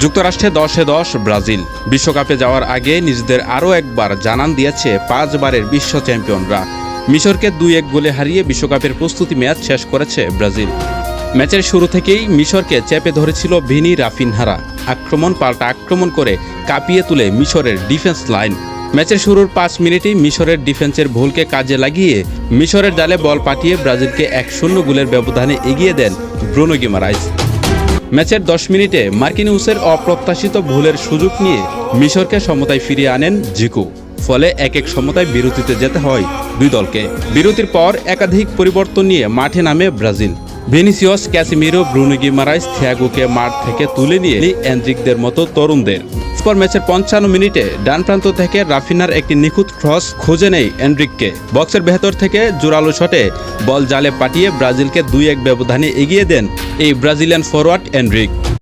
যুক্তরাষ্ট্রে 10-10 ব্রাজিল। বিশ্বকাপে যাওয়ার আগে নিজেদের আরও একবার জানান দিয়েছে 5 বারের বিশ্ব চ্যাম্পিয়নরা। মিশরকে 2-1 গোলে হারিয়ে বিশ্বকাপের প্রস্তুতি ম্যাচ শেষ করেছে ব্রাজিল। ম্যাচের শুরু থেকেই মিশরকে চেপে ধরেছিল ভিনি রাফিনহারা। আক্রমণ পাল্টা আক্রমণ করে কাঁপিয়ে তুলে মিশরের ডিফেন্স লাইন। ম্যাচের শুরুর 5 মিনিটেই মিশরের ডিফেন্সের ভুলকে কাজে লাগিয়ে মিশরের জালে বল পাঠিয়ে ব্রাজিলকে 1-0 গোলের ব্যবধানে এগিয়ে দেন ব্রুনো গিমারাইজ। ম্যাচের 10 মিনিটে মার্কিনিউসের অপ্রত্যাশিত ভুলের সুযোগ নিয়ে মিশরকে সমতায় ফিরিয়ে আনেন জিকু। ফলে এক সমতায় বিরতিতে যেতে হয় দুই দলকে। বিরতির পর একাধিক পরিবর্তন নিয়ে মাঠে নামে ব্রাজিল। ভিনিসিয়াস, ক্যাসিমিরো, ব্রুনো গিমারাইজ, থিয়াগোকে মাঠ থেকে তুলে নিয়ে এন্ড্রিকদের মতো তরুণদের। পর ম্যাচের 55 মিনিটে ডান প্রান্ত থেকে রাফিনার একটি নিখুঁত ক্রস খুঁজে নেয় এন্ড্রিককে। বক্সের ভেতর থেকে জোরালো শটে বল জালে পাঠিয়ে ব্রাজিলকে 2-1 ব্যবধানে এগিয়ে দেন এই ব্রাজিলিয়ান ফরওয়ার্ড এন্ড্রিক।